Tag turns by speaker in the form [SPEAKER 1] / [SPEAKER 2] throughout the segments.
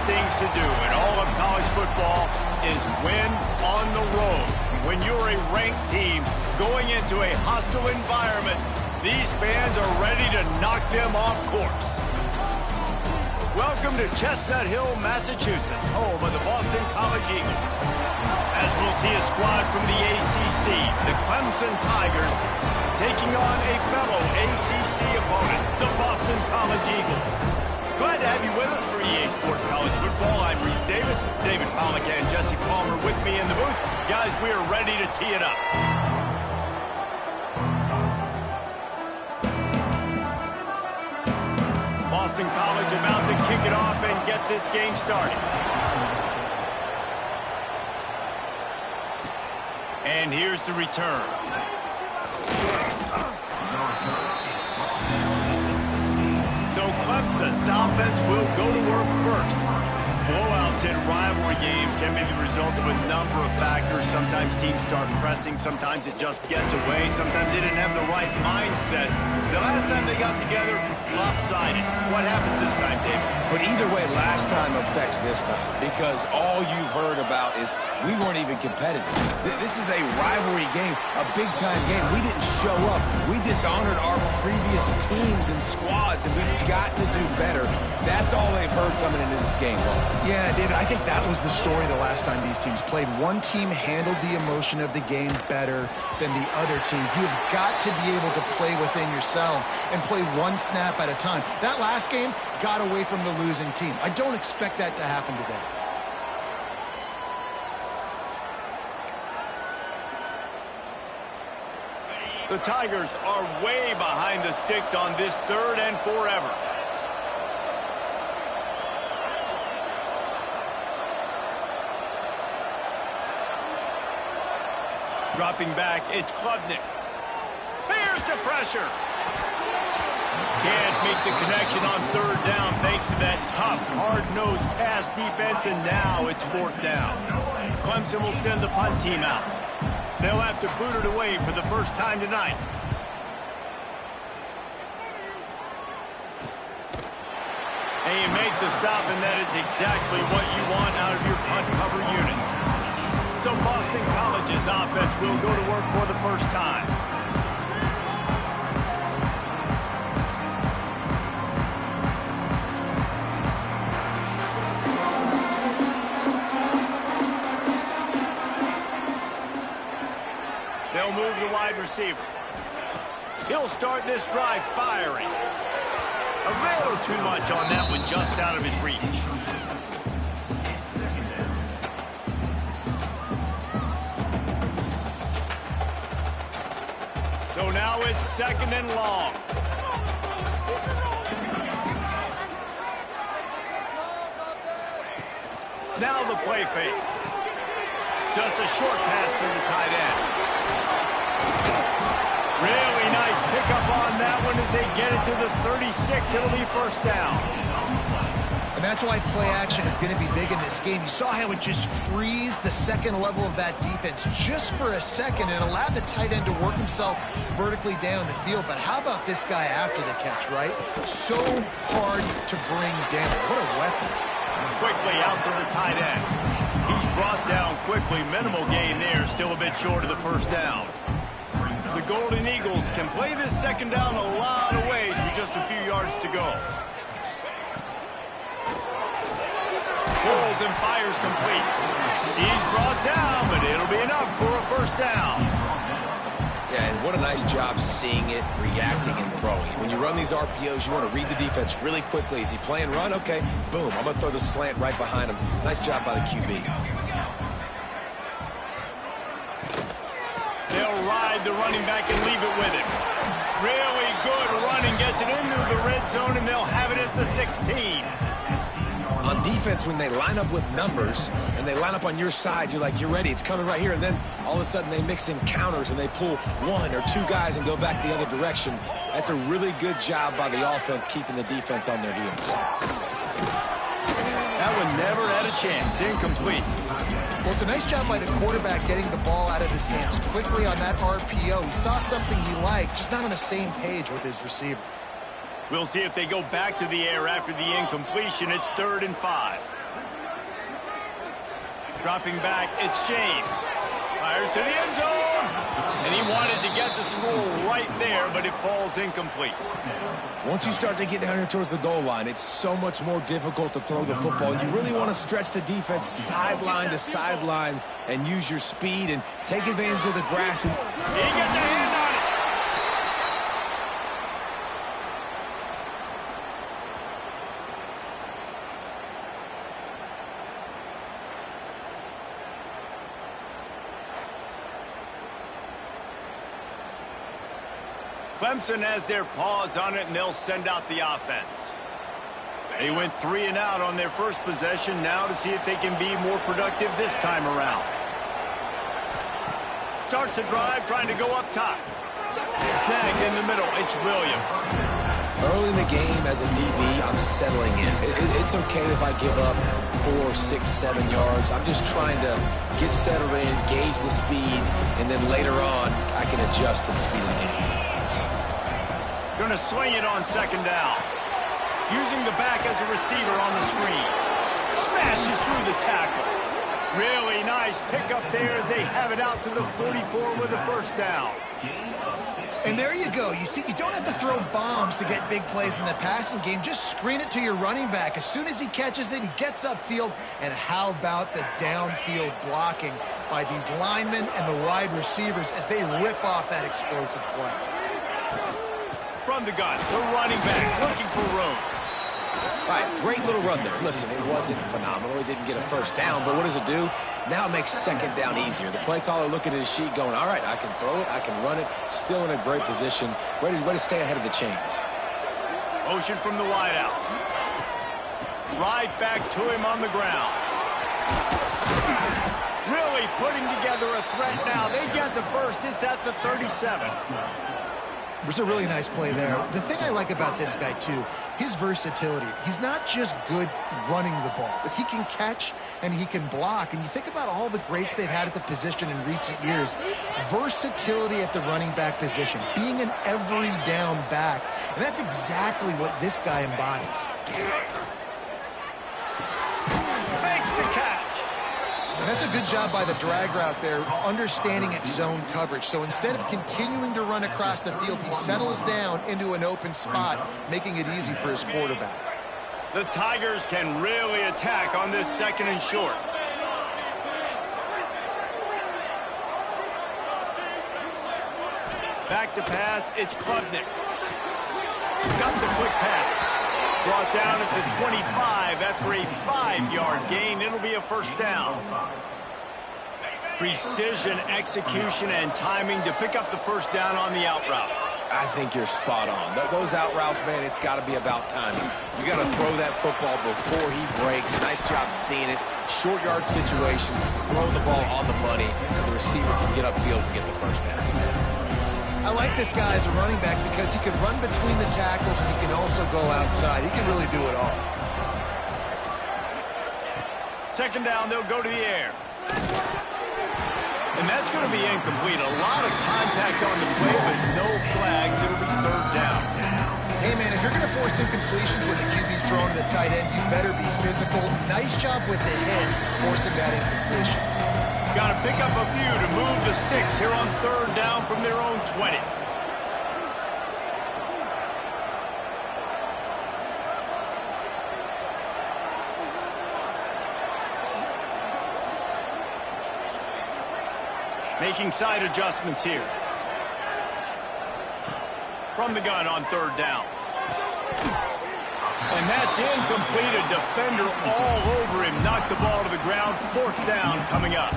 [SPEAKER 1] things to do in all of college football is win on the road. When you're a ranked team going into a hostile environment, these fans are ready to knock them off course. Welcome to Chestnut Hill, Massachusetts, home of the Boston College Eagles. As we'll see a squad from the ACC, the Clemson Tigers, taking on a fellow ACC opponent, the Boston College Eagles. Glad to have you with us for EA Sports College Football. I'm Reese Davis, David Pollack and Jesse Palmer with me in the booth. Guys, we are ready to tee it up. Boston College about to kick it off and get this game started. And here's the return. So Clemson's offense will go to work first. Blowouts in rivalry games can be the result of a number of factors. Sometimes teams start pressing. Sometimes it just gets away. Sometimes they didn't have the right mindset. The last time they got together, lopsided. What happens this time, David?
[SPEAKER 2] But either way, last time affects this time because all you've heard about is we weren't even competitive. This is a rivalry game, a big-time game. We didn't show up. We dishonored our previous teams and squads, and we've got to do better. That's all they've heard coming into this game, Paul.
[SPEAKER 3] Yeah, David, I think that was the story the last time these teams played. One team handled the emotion of the game better than the other team. You've got to be able to play within yourselves and play one snap at a time. That last game got away from the losing team. I don't expect that to happen today.
[SPEAKER 1] The Tigers are way behind the sticks on this 3rd and forever. Dropping back, it's Klubnik. Here's the pressure. Can't make the connection on 3rd down thanks to that tough, hard-nosed pass defense, and now it's 4th down. Clemson will send the punt team out. They'll have to boot it away for the first time tonight. And you make the stop, and that is exactly what you want out of your punt cover unit. So Boston College's offense will go to work for the first time. They'll move the wide receiver. He'll start this drive firing. A little too much on that one, just out of his reach. So now it's 2nd and long. Now the play fake. Just a short pass to the tight end. Really nice pickup on that one as they get it to the 36. It'll be 1st down.
[SPEAKER 3] And that's why play action is going to be big in this game. You saw how it just frees the second level of that defense just for a second and allowed the tight end to work himself vertically down the field. But how about this guy after the catch, right? So hard to bring down. What a weapon.
[SPEAKER 1] Quickly out to the tight end. He's brought down quickly. Minimal gain there. Still a bit short of the 1st down. The Golden Eagles can play this 2nd down a lot of ways with just a few yards to go. Pulls and fires complete. He's brought down, but it'll be enough for a 1st down.
[SPEAKER 2] Yeah, and what a nice job seeing it, reacting, and throwing. When you run these RPOs, you want to read the defense really quickly. Is he playing run? Okay, boom. I'm going to throw the slant right behind him. Nice job by the QB.
[SPEAKER 1] They'll ride the running back and leave it with him. Really good running, gets it into the red zone, and they'll have it at the 16.
[SPEAKER 2] On defense, when they line up with numbers and they line up on your side, you're like, you're ready, it's coming right here. And then all of a sudden they mix in counters and they pull 1 or 2 guys and go back the other direction. That's a really good job by the offense keeping the defense on their heels.
[SPEAKER 1] That one never had a chance. Incomplete.
[SPEAKER 3] Well, it's a nice job by the quarterback getting the ball out of his hands quickly on that RPO. He saw something he liked, just not on the same page with his receiver.
[SPEAKER 1] We'll see if they go back to the air after the incompletion. It's 3rd and 5. Dropping back, it's James. Fires to the end zone. And he wanted to get the score right there, but it falls incomplete.
[SPEAKER 2] Once you start to get down here towards the goal line, it's so much more difficult to throw the football. You really want to stretch the defense sideline to sideline and use your speed and take advantage of the grass.
[SPEAKER 1] He gets a hand on it. Clemson has their paws on it, and they'll send out the offense. They went 3 and out on their first possession, now to see if they can be more productive this time around. Starts a drive, trying to go up top. Snagged in the middle, it's Williams.
[SPEAKER 2] Early in the game, as a DB, I'm settling in. It's okay if I give up 4, 6, 7 yards. I'm just trying to get settled in, gauge the speed, and then later on, I can adjust to the speed of the game.
[SPEAKER 1] Going to swing it on 2nd down. Using the back as a receiver on the screen. Smashes through the tackle. Really nice pickup there as they have it out to the 44 with a 1st down.
[SPEAKER 3] And there you go. You see, you don't have to throw bombs to get big plays in the passing game. Just screen it to your running back. As soon as he catches it, he gets upfield. And how about the downfield blocking by these linemen and the wide receivers as they rip off that explosive play.
[SPEAKER 1] From the gun, the running back looking for room.
[SPEAKER 2] All right, great little run there. Listen, it wasn't phenomenal. He didn't get a 1st down, but what does it do? Now it makes 2nd down easier. The play caller looking at his sheet going, all right, I can throw it, I can run it, still in a great position, ready to stay ahead of the chains.
[SPEAKER 1] Motion from the wideout. Right back to him on the ground. Really putting together a threat now. They get the 1st. It's at the 37.
[SPEAKER 3] It was a really nice play there. The thing I like about this guy, too, his versatility. He's not just good running the ball, but he can catch and he can block. And you think about all the greats they've had at the position in recent years. Versatility at the running back position, being an every down back. And that's exactly what this guy embodies.
[SPEAKER 1] Makes the catch.
[SPEAKER 3] And that's a good job by the drag route there, understanding its zone coverage. So instead of continuing to run across the field, he settles down into an open spot, making it easy for his quarterback.
[SPEAKER 1] The Tigers can really attack on this 2nd and short. Back to pass, it's Klubnik. Got the quick pass. Brought down at the 25 after a 5-yard gain. It'll be a 1st down. Precision, execution, and timing to pick up the 1st down on the out route.
[SPEAKER 2] I think you're spot on. Those out routes, man, it's got to be about timing. You got to throw that football before he breaks. Nice job seeing it. Short yard situation. Throw the ball on the money so the receiver can get upfield and get the 1st down.
[SPEAKER 3] I like this guy as a running back because he can run between the tackles and he can also go outside. He can really do it all.
[SPEAKER 1] 2nd down, they'll go to the air. And that's going to be incomplete. A lot of contact on the play, but no flags. It'll be 3rd down.
[SPEAKER 3] Hey, man, if you're going to force incompletions when the QB's throwing to the tight end, you better be physical. Nice job with the hit, forcing that incompletion.
[SPEAKER 1] Got to pick up a few to move the sticks here on 3rd down from their own 20. Making side adjustments here. From the gun on 3rd down. And that's incomplete. A defender all over him. Knocked the ball to the ground. 4th down coming up.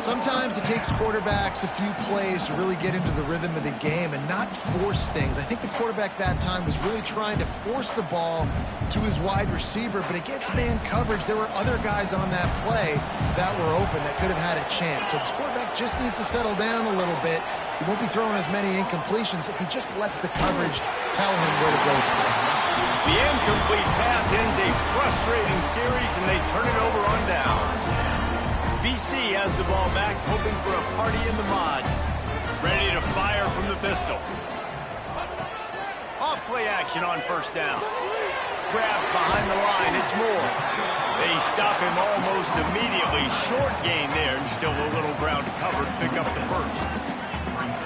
[SPEAKER 3] Sometimes it takes quarterbacks a few plays to really get into the rhythm of the game and not force things. I think the quarterback that time was really trying to force the ball to his wide receiver, but against man coverage, there were other guys on that play that were open that could have had a chance. So this quarterback just needs to settle down a little bit. He won't be throwing as many incompletions if he just lets the coverage tell him where to go.
[SPEAKER 1] The incomplete pass ends a frustrating series, and they turn it over on downs. BC has the ball back, hoping for a party in the mods. Ready to fire from the pistol. Off play action on first down. Grab behind the line, it's Moore. They stop him almost immediately. Short gain there, and still a little ground to cover to pick up the first.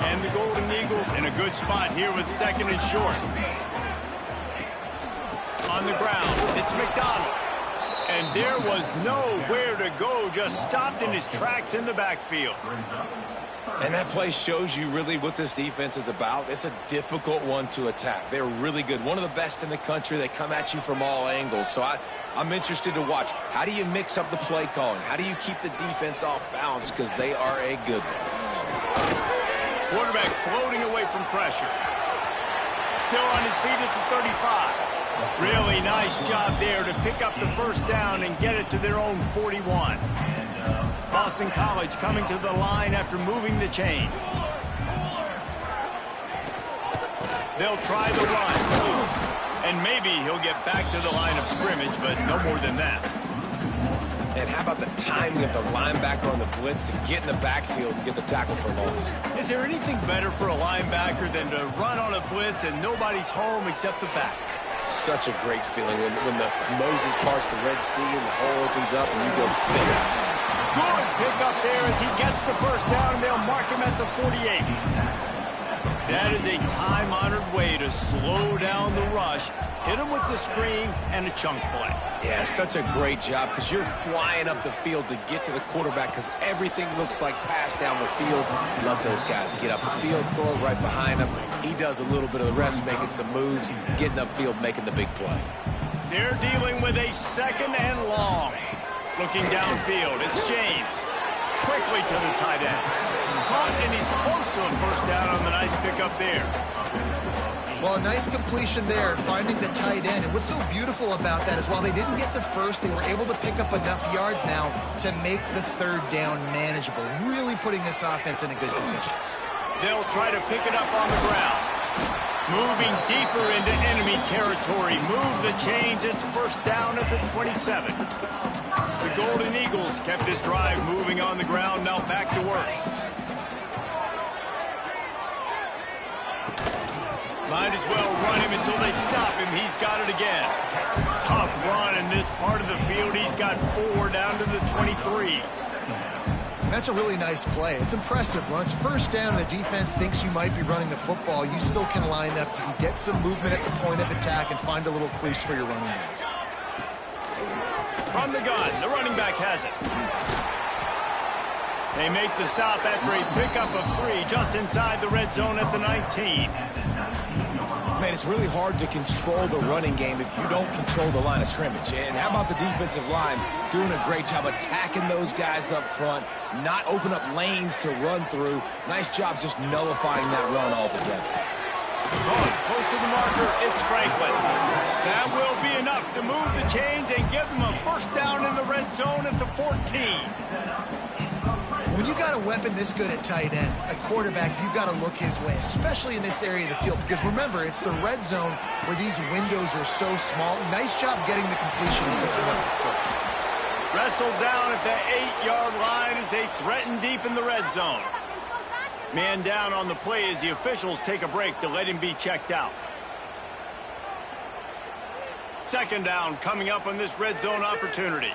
[SPEAKER 1] And the Golden Eagles in a good spot here with second and short. On the ground, it's McDonald. And there was nowhere to go, just stopped in his tracks in the backfield.
[SPEAKER 2] And that play shows you really what this defense is about. It's a difficult one to attack. They're really good. One of the best in the country. They come at you from all angles. So I'm interested to watch. How do you mix up the play calling? How do you keep the defense off balance? Because they are a good one.
[SPEAKER 1] Quarterback floating away from pressure. Still on his feet at the 35. Really nice job there to pick up the first down and get it to their own 41. Boston College coming to the line after moving the chains. They'll try the run. And maybe he'll get back to the line of scrimmage, but no more than that.
[SPEAKER 2] And how about the timing of the linebacker on the blitz to get in the backfield and get the tackle for loss?
[SPEAKER 1] Is there anything better for a linebacker than to run on a blitz and nobody's home except the back?
[SPEAKER 2] Such a great feeling when the Moses parts the Red Sea and the hole opens up and you go fit.
[SPEAKER 1] Good pick up there as he gets the first down, and they'll mark him at the 48. That is a time-honored way to slow down the rush, hit him with the screen, and a chunk play.
[SPEAKER 2] Yeah, such a great job because you're flying up the field to get to the quarterback because everything looks like pass down the field. Let those guys get up the field, throw it right behind him. He does a little bit of the rest, making some moves, getting upfield, making the big play.
[SPEAKER 1] They're dealing with a second and long. Looking downfield, it's James. Quickly to the tight end. Caught, and he's close to a first down on the nice pickup there.
[SPEAKER 3] Well, a nice completion there, finding the tight end. And what's so beautiful about that is while they didn't get the first, they were able to pick up enough yards now to make the third down manageable. Really putting this offense in a good position.
[SPEAKER 1] They'll try to pick it up on the ground. Moving deeper into enemy territory. Move the chains. It's first down at the 27. The Golden Eagles kept this drive moving on the ground. Now back to work. Might as well run him until they stop him. He's got it again. Tough run in this part of the field. He's got 4 down to the 23.
[SPEAKER 3] That's a really nice play. It's impressive. When it's first down and the defense thinks you might be running the football, you still can line up. You can get some movement at the point of attack and find a little crease for your running back.
[SPEAKER 1] From the gun, the running back has it. They make the stop after a pickup of 3 just inside the red zone at the 19.
[SPEAKER 2] Man, it's really hard to control the running game if you don't control the line of scrimmage. And how about the defensive line doing a great job attacking those guys up front, not open up lanes to run through. Nice job just nullifying that run altogether.
[SPEAKER 1] Close to the marker, it's Franklin. That will be enough to move the chains and give them a first down in the red zone at the 14.
[SPEAKER 3] When you got a weapon this good at tight end, a quarterback, you've got to look his way, especially in this area of the field. Because remember, it's the red zone where these windows are so small. Nice job getting the completion and picking up the first.
[SPEAKER 1] Wrestled down at the 8-yard line as they threaten deep in the red zone. Man down on the play as the officials take a break to let him be checked out. Second down coming up on this red zone opportunity.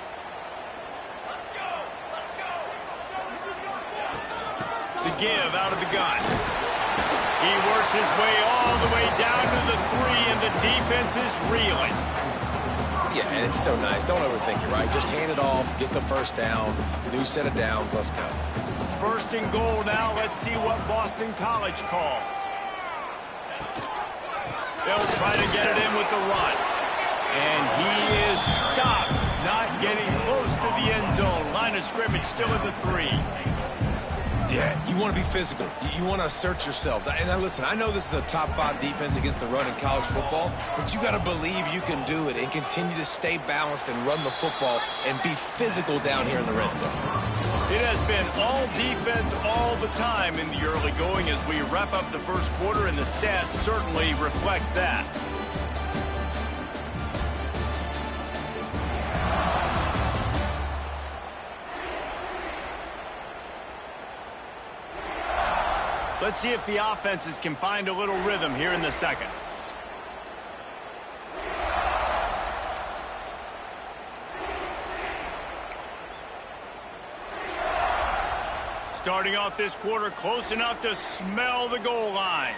[SPEAKER 1] The give out of the gun. He works his way all the way down to the 3, and the defense is reeling.
[SPEAKER 2] Yeah, and it's so nice. Don't overthink it, right? Just hand it off, get the first down, new set of downs, let's go.
[SPEAKER 1] First and goal now. Let's see what Boston College calls. They'll try to get it in with the run. And he is stopped, not getting close to the end zone. Line of scrimmage still at the 3.
[SPEAKER 2] Yeah, you want to be physical. You want to assert yourselves. And now listen, I know this is a top 5 defense against the run in college football, but you got to believe you can do it and continue to stay balanced and run the football and be physical down here in the red zone.
[SPEAKER 1] It has been all defense all the time in the early going as we wrap up the first quarter, and the stats certainly reflect that. Let's see if the offenses can find a little rhythm here in the second. starting off this quarter close enough to smell the goal line.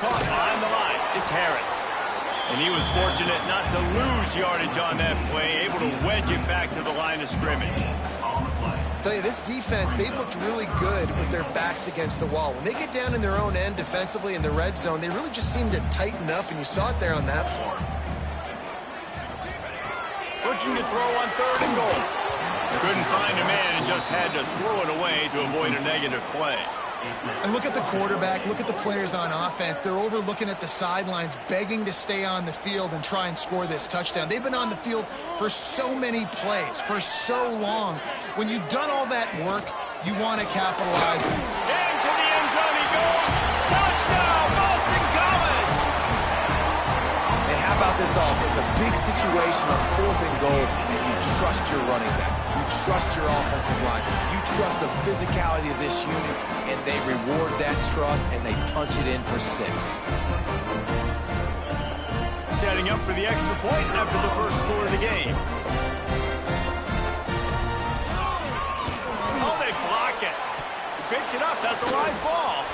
[SPEAKER 1] Caught behind the line. It's Harris. And he was fortunate not to lose yardage on that play, able to wedge it back to the line of scrimmage.
[SPEAKER 3] I tell you, this defense, they've looked really good with their backs against the wall. When they get down in their own end defensively in the red zone, they really just seem to tighten up, and you saw it there on that play.
[SPEAKER 1] Looking to throw on 3rd and goal. Couldn't find a man and just had to throw it away to avoid a negative play.
[SPEAKER 3] And look at the quarterback, look at the players on offense. They're overlooking at the sidelines, begging to stay on the field and try and score this touchdown. They've been on the field for so many plays, for so long. When you've done all that work, you want to capitalize.
[SPEAKER 1] Into the end zone he goes. Touchdown, Boston College!
[SPEAKER 2] And how about this offense? A big situation on 4th and goal, and you trust your running back. You trust your offensive line. You trust the physicality of this unit, and they reward that trust, and they punch it in for 6.
[SPEAKER 1] Setting up for the extra point after the first score of the game. Oh, they block it. He picks it up. That's a live ball.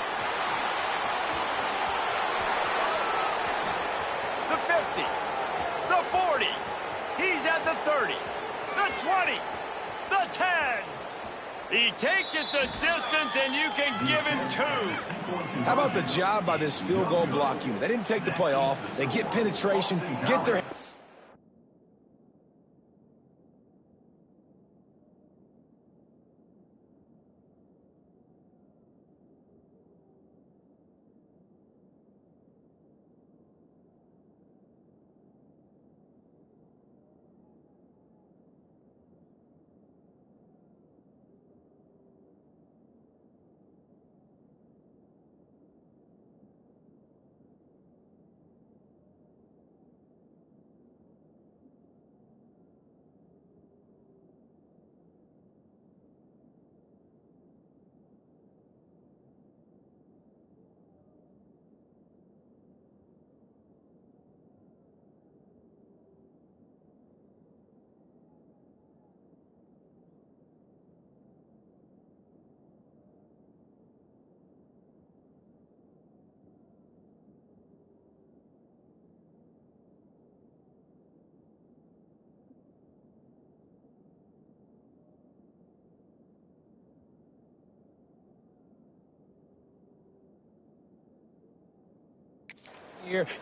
[SPEAKER 1] The 50. The 40. He's at the 30. The 20. The 10. He takes it the distance, and you can give him 2.
[SPEAKER 2] How about the job by this field goal block unit? They didn't take the play off. They get penetration, get their...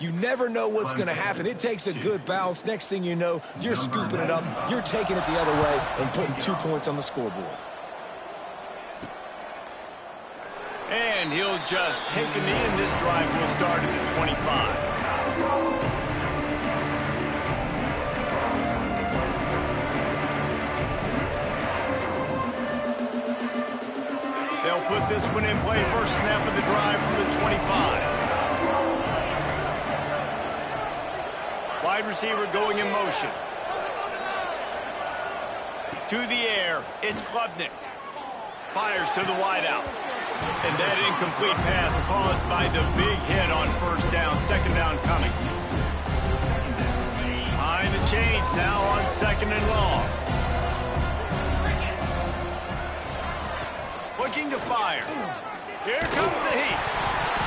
[SPEAKER 2] You never know what's going to happen. It takes a good bounce. Next thing you know, you're scooping it up, you're taking it the other way, and putting 2 points on the scoreboard.
[SPEAKER 1] And he'll just take a knee, and this drive will start at the 25. They'll put this one in play. First snap of the drive from the 25. Wide receiver going in motion. To the air, it's Klubnik. Fires to the wideout. And that incomplete pass caused by the big hit on first down. Second down coming. Behind the chains now on 2nd and long. Looking to fire. Here comes the heat.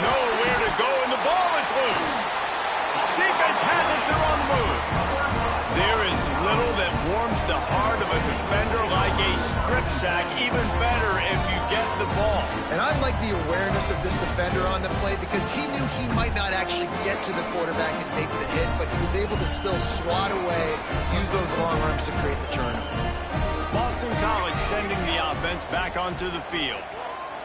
[SPEAKER 1] Nowhere to go, and the ball is loose. Defense has it, they're on the move. There is little that warms the heart of a defender like a strip sack. Even better if you get the ball.
[SPEAKER 3] And I like the awareness of this defender on the play because he knew he might not actually get to the quarterback and make the hit, but he was able to still swat away, use those long arms to create the turnover.
[SPEAKER 1] Boston College sending the offense back onto the field.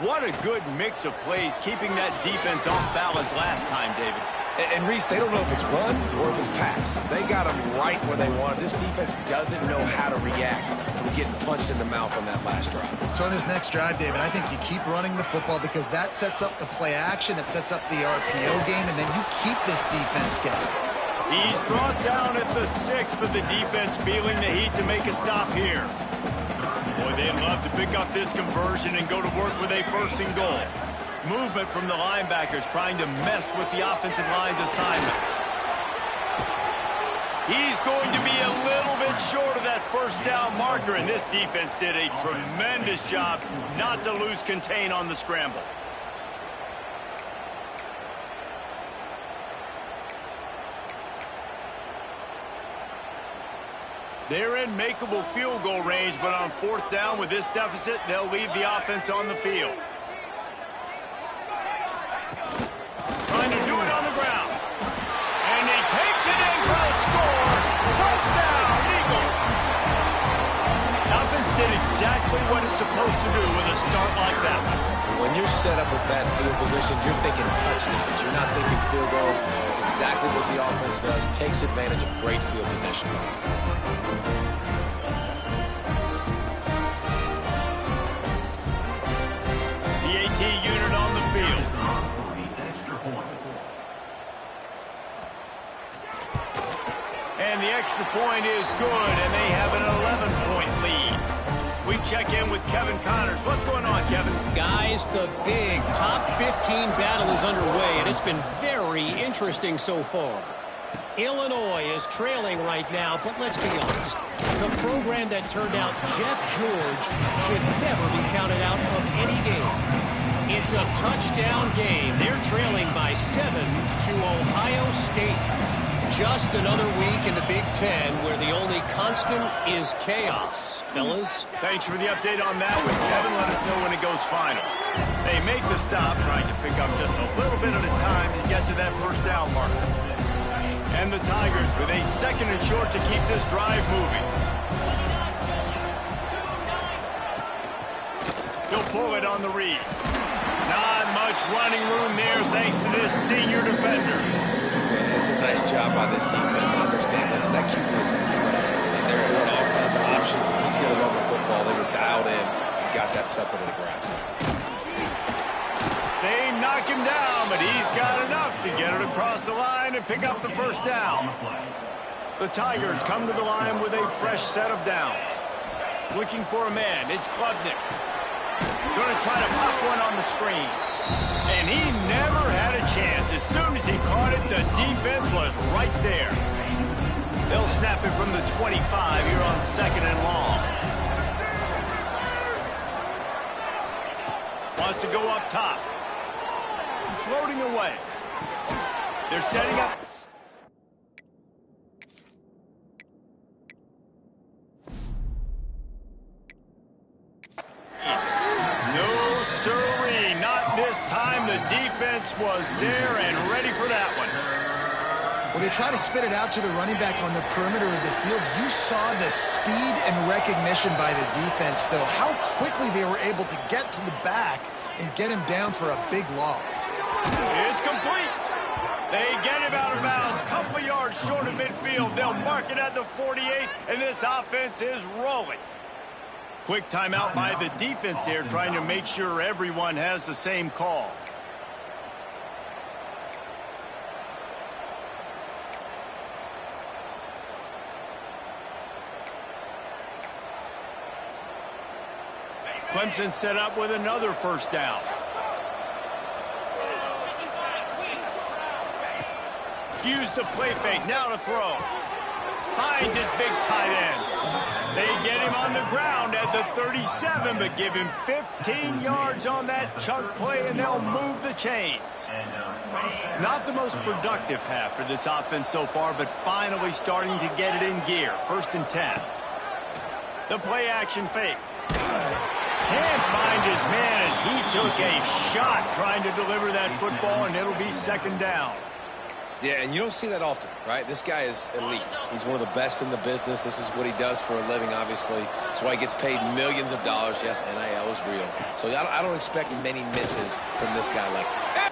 [SPEAKER 1] What a good mix of plays, keeping that defense off balance last time, David.
[SPEAKER 2] And Reese, they don't know if it's run or if it's pass. They got them right where they want it. This defense doesn't know how to react from getting punched in the mouth on that last drive.
[SPEAKER 3] So on this next drive, David, I think you keep running the football because that sets up the play action, it sets up the RPO game, and then you keep this defense guessing.
[SPEAKER 1] He's brought down at the 6, but the defense feeling the heat to make a stop here. Boy, they'd love to pick up this conversion and go to work with a 1st and goal. Movement from the linebackers trying to mess with the offensive line's assignments. He's going to be a little bit short of that first down marker, and this defense did a tremendous job not to lose contain on the scramble. They're in makeable field goal range, but on fourth down with this deficit, they'll leave the offense on the field. Trying to do it on the ground. And he takes it in for a score. Touchdown, Eagles. Offense did exactly what it's supposed to do with a start like that.
[SPEAKER 2] When you're set up with that field position, you're thinking touchdowns. You're not thinking field goals. That's exactly what the offense does. Takes advantage of great field position.
[SPEAKER 1] The AT unit on the field. And the extra point is good, and they have an 11-point lead. We check in with Kevin Connors. What's going on, Kevin?
[SPEAKER 4] Guys, the big top 15 battle is underway, and it's been very interesting so far. Illinois is trailing right now, but let's be honest. The program that turned out Jeff George should never be counted out of any game. It's a touchdown game. They're trailing by 7 to Ohio State. Just another week in the Big Ten where the only constant is chaos. Fellas?
[SPEAKER 1] Thanks for the update on that with Kevin. Let us know when it goes final. They make the stop, trying to pick up just a little bit at a time to get to that first down marker. And the Tigers with a second and short to keep this drive moving. He'll pull it on the read. Not much running room there thanks to this senior defender.
[SPEAKER 2] It's a nice job by this defense. Understand, listen, that QB is a threat. And they're going to run all kinds of options, and he's going to run the football. They were dialed in and got that sucker to the ground.
[SPEAKER 1] They knock him down, but he's got enough to get it across the line and pick up the first down. The Tigers come to the line with a fresh set of downs. Looking for a man. It's Klubnik. Going to try to pop one on the screen. And he never had a chance. As soon as he caught it, the defense was right there. They'll snap it from the 25 here on second and long. Wants to go up top. Floating away. They're setting up. No, sirree. Not this time. The defense was there and ready for that one.
[SPEAKER 3] Well, they try to spit it out to the running back on the perimeter of the field. You saw the speed and recognition by the defense, though. How quickly they were able to get to the back and get him down for a big loss.
[SPEAKER 1] It's complete. They get him out of bounds. Couple of yards short of midfield. They'll mark it at the 48, and this offense is rolling. Quick timeout by the defense there, trying to make sure everyone has the same call. Clemson set up with another first down. Use the play fake, now to throw. Finds his big tight end. They get him on the ground at the 37, but give him 15 yards on that chunk play, and they'll move the chains. Not the most productive half for this offense so far, but finally starting to get it in gear. 1st and 10. The play action fake. Can't find his man as he took a shot trying to deliver that football, and it'll be second down.
[SPEAKER 2] Yeah, and you don't see that often, right? This guy is elite. He's one of the best in the business. This is what he does for a living, obviously. That's why he gets paid millions of dollars. Yes, NIL is real. So I don't expect many misses from this guy like that.